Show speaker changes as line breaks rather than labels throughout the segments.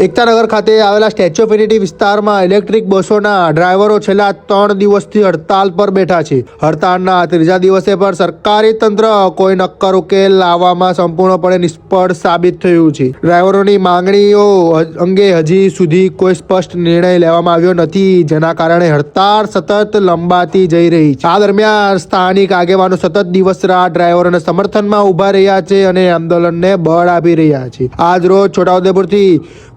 એકતાનગર ખાતે આવેલા statue of unity વિસ્તારમાં ઇલેક્ટ્રિક બસોના ડ્રાઈવરો છેલ્લા 3 દિવસથી હડતાલ પર બેઠા છે. હડતાળના ત્રીજા દિવસે પણ સરકારી તંત્ર કોઈ નક્કર ઉકેલ લાવવામાં સંપૂર્ણપણે નિષ્ફળ સાબિત થયું છે. ડ્રાઈવરોની માંગણીઓ અંગે હજી સુધી કોઈ સ્પષ્ટ નિર્ણય લેવામાં આવ્યો નથી, જેના કારણે હડતાળ સતત લંબાતી જઈ રહી છે. આ દરમિયાન સ્થાનિક આગેવાનો સતત દિવસ રાત ડ્રાઈવરોના સમર્થનમાં ઉભા રહ્યા છે અને આંદોલનને બળ આપી રહ્યા છે. આજ રોજ છોટાઉદેપુરથી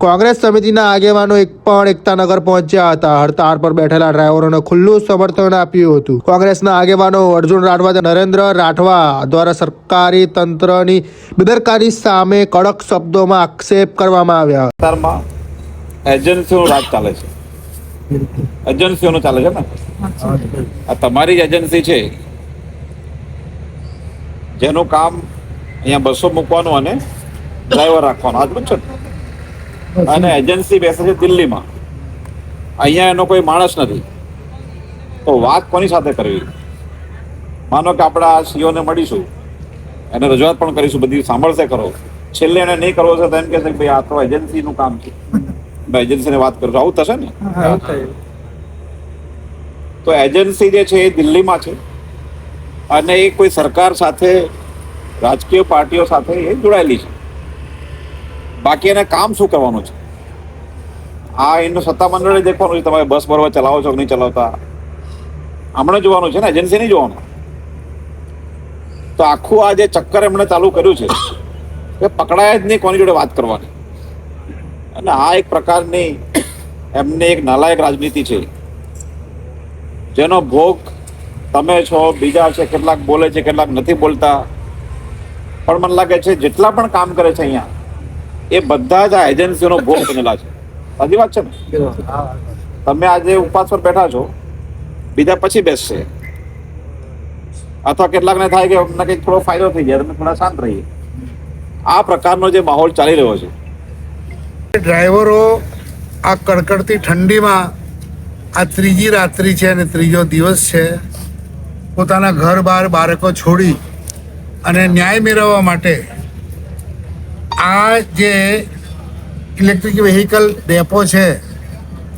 કોંગ્રેસ સમિતિના આગેવાનો પણ એકતાનગર પહોંચ્યા હતા. હડતાળ પર બેઠેલા ડ્રાઈવરોને ખુલ્લું સમર્થન આપ્યું હતું. કોંગ્રેસના આગેવાનો અર્જુન રાઠવા, નરેન્દ્ર રાઠવા દ્વારા સરકારી તંત્રની બેદરકારી સામે કડક શબ્દોમાં આક્ષેપ કરવામાં આવ્યા.
વિસ્તારમાં એજન્સીઓનું રાજ ચાલે છે. એજન્સીઓનું ચાલે છે ને, આ તમારી જ એજન્સી છે જેનું કામ અહીંયા બસો મૂકવાનું અને ડ્રાઈવર રાખવાનો, આટલું જ છે. અને એજન્સી બેસે છે દિલ્હીમાં, અહીંયા એનો કોઈ માણસ નથી. તો વાત કોની સાથે કરવી? માનો કે આપણા સીઓને મળીશું, એને રજૂઆત પણ કરીશું, બધી સાંભળશે કરો. છેલ્લે એને નહીં કરવો છે તો એમ કહેશે કે ભાઈ આ તો એજન્સીનું કામ છે, એજન્સીને વાત કરજો. આવું થશે ને? તો એજન્સી જે છે એ દિલ્હીમાં છે અને એ કોઈ સરકાર સાથે, રાજકીય પાર્ટીઓ સાથે એ જોડાયેલી છે. બાકી એને કામ શું કરવાનું છે? આ એનું સત્તામંડળે દેખવાનું છે. તમારે બસ બરોબર ચલાવો છો કે નહીં ચલાવતા, હમણાં જોવાનું છે ને, એજન્સી નહીં જોવાનું. તો આખું આ જે ચક્કર એમણે ચાલુ કર્યું છે એ પકડાય જ નહીં કોની જોડે વાત કરવાની. અને આ એક પ્રકારની એમની એક નાલાયક રાજનીતિ છે, જેનો ભોગ તમે છો, બીજા છે, કેટલાક બોલે છે, કેટલાક નથી બોલતા. પણ મને લાગે છે જેટલા પણ કામ કરે છે અહીંયા એ બધા જ આ એજન્સીઓનો ભોગ બનેલા છે. સાચી વાત છે ને? તમે આજે ઉપવાસ પર બેઠા છો, બીજા પછી બેસશે, અથવા કેટલાકને થાય કે અમને કંઈક થોડો ફાયદો થઈ જાય, તમે થોડા શાંત રહીએ. આ પ્રકારનો જે માહોલ ચાલી રહ્યો છે.
ડ્રાઈવરો આ કડકડતી ઠંડીમાં આ ત્રીજી રાત્રિ છે અને ત્રીજો દિવસ છે, પોતાના ઘર બહાર બાળકો છોડી અને ન્યાય મેળવવા માટે આ જે ઇલેક્ટ્રિક વ્હીકલ ડેપો છે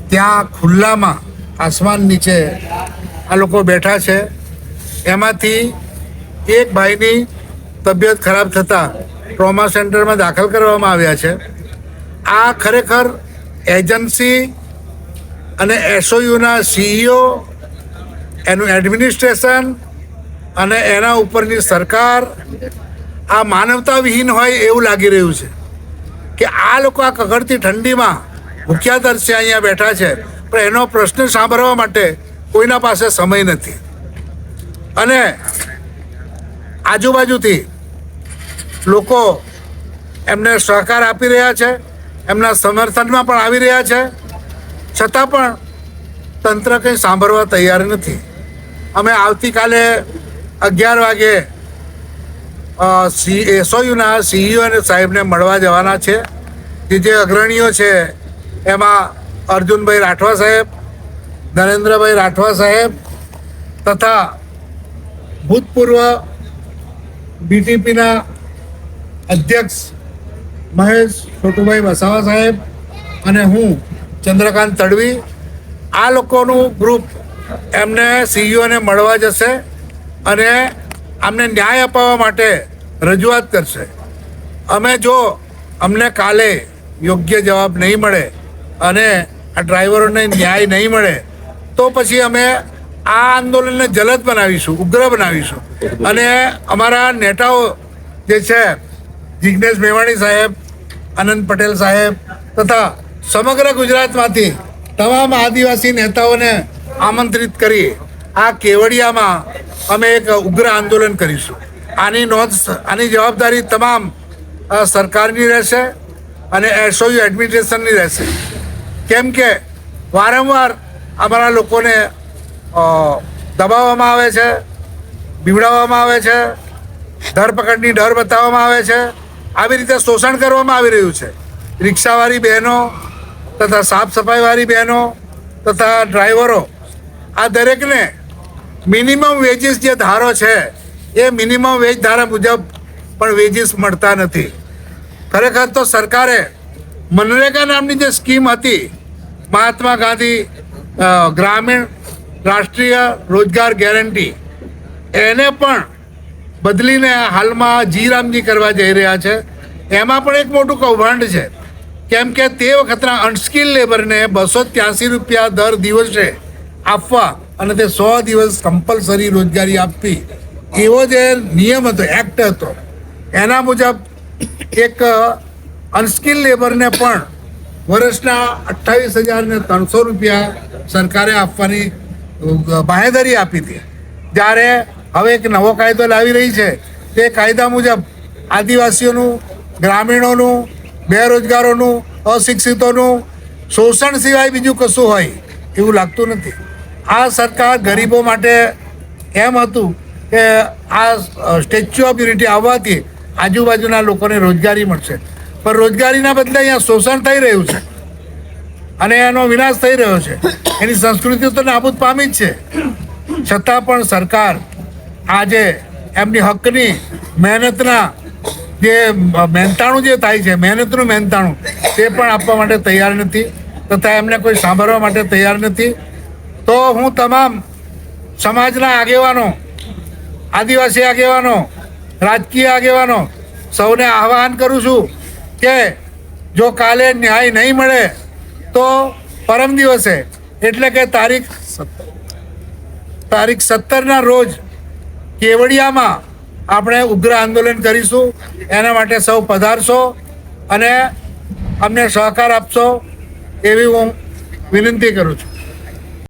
ત્યાં ખુલ્લામાં આસમાન નીચે આ લોકો બેઠા છે. એમાંથી એક ભાઈની તબિયત ખરાબ થતાં ટ્રોમા સેન્ટરમાં દાખલ કરવામાં આવ્યા છે. આ ખરેખર એજન્સી અને એસઓયુના સીઈઓ, એનું એડમિનિસ્ટ્રેશન અને એના ઉપરની સરકાર આ માનવતા વિહીન હોય એવું લાગી રહ્યું છે કે આ લોકો આ કકડતી ઠંડીમાં ભૂખ્યા તરસે અહીંયા બેઠા છે, પણ એનો પ્રશ્ન સાંભળવા માટે કોઈના પાસે સમય નથી. અને આજુબાજુથી લોકો એમને સહકાર આપી રહ્યા છે, એમના સમર્થનમાં પણ આવી રહ્યા છે, છતાં પણ તંત્ર કંઈ સાંભળવા તૈયાર નથી. અમે આવતીકાલે 11 વાગે એસઓયુના સીઈઓ અને સાહેબને મળવા જવાના છે. જે અગ્રણીઓ છે એમાં અર્જુનભાઈ રાઠવા સાહેબ, નરેન્દ્રભાઈ રાઠવા સાહેબ તથા ભૂતપૂર્વ બીટીપીના અધ્યક્ષ મહેશ છોટુભાઈ વસાવા સાહેબ અને હું ચંદ્રકાંત તડવી, આ લોકોનું ગ્રુપ એમને સીઈઓને મળવા જશે અને અમને ન્યાય અપાવવા માટે રજૂઆત કરશે. અમે જો અમને કાલે યોગ્ય જવાબ નહીં મળે અને આ ડ્રાઈવરોને ન્યાય નહીં મળે તો પછી અમે આ આંદોલનને જલદ બનાવીશું, ઉગ્ર બનાવીશું. અને અમારા નેતાઓ જે છે જિજ્ઞેશ મેવાણી સાહેબ, આનંદ પટેલ સાહેબ તથા સમગ્ર ગુજરાતમાંથી તમામ આદિવાસી નેતાઓને આમંત્રિત કરી આ કેવડિયામાં અમે એક ઉગ્ર આંદોલન કરીશું. આની જવાબદારી તમામ સરકારની રહેશે અને એસઓયુ એડમિનિસ્ટ્રેશનની રહેશે. કેમ કે વારંવાર અમારા લોકોને દબાવવામાં આવે છે, બીવડાવવામાં આવે છે, ધરપકડની ડર બતાવવામાં આવે છે. આવી રીતે શોષણ કરવામાં આવી રહ્યું છે. રિક્ષાવાળી બહેનો તથા સાફ સફાઈવાળી બહેનો તથા ડ્રાઈવરો, આ દરેકને મિનિમમ વેજીસ જે ધારો છે એ મિનિમમ વેજ ધારા મુજબ પણ વેજીસ મળતા નથી. ખરેખર તો સરકારે મનરેગા નામની જે સ્કીમ હતી, મહાત્મા ગાંધી ગ્રામીણ રાષ્ટ્રીય રોજગાર ગેરંટી, એને પણ બદલીને હાલમાં જીરામજી કરવા જઈ રહ્યા છે. એમાં પણ એક મોટું કૌભાંડ છે, કેમ કે તે વખતના અનસ્કિલ લેબરને 283 રૂપિયા દર દિવસે આપવા અને તે 100 દિવસ કમ્પલસરી રોજગારી આપવી, એવો જે નિયમ હતો, એક્ટ હતો, એના મુજબ એક અનસ્કિલ લેબરને પણ વર્ષના 28,300 રૂપિયા સરકારે આપવાની બાંહેધરી આપી હતી. જ્યારે હવે એક નવો કાયદો લાવી રહી છે, તે કાયદા મુજબ આદિવાસીઓનું, ગ્રામીણોનું, બેરોજગારોનું, અશિક્ષિતોનું શોષણ સિવાય બીજું કશું હોય એવું લાગતું નથી. આ સરકાર ગરીબો માટે એમ હતું કે આ સ્ટેચ્યુ ઓફ યુનિટી આવવાથી આજુબાજુના લોકોને રોજગારી મળશે, પણ રોજગારીના બદલે અહીંયા શોષણ થઈ રહ્યું છે અને એનો વિનાશ થઈ રહ્યો છે. એની સંસ્કૃતિ તો નાબૂદ પામી જ છે. છતાં પણ સરકાર આજે એમની હકની મહેનતના જે મહેનતાણું જે થાય છે, મહેનતનું મહેનતાણું, તે પણ આપવા માટે તૈયાર નથી, તથા એમને કોઈ સાંભળવા માટે તૈયાર નથી. તો હું તમામ સમાજના આગેવાનો, આદિવાસી આગેવાનો, રાજકીય આગેવાનો સૌને આહ્વાન કરું છું કે જો કાલે ન્યાય નહીં મળે તો પરમ દિવસે એટલે કે તારીખ 17ના રોજ કેવડિયામાં આપણે ઉગ્ર આંદોલન કરીશું. એના માટે સૌ પધારશો અને અમને સહકાર આપશો એવી હું વિનંતી કરું છું.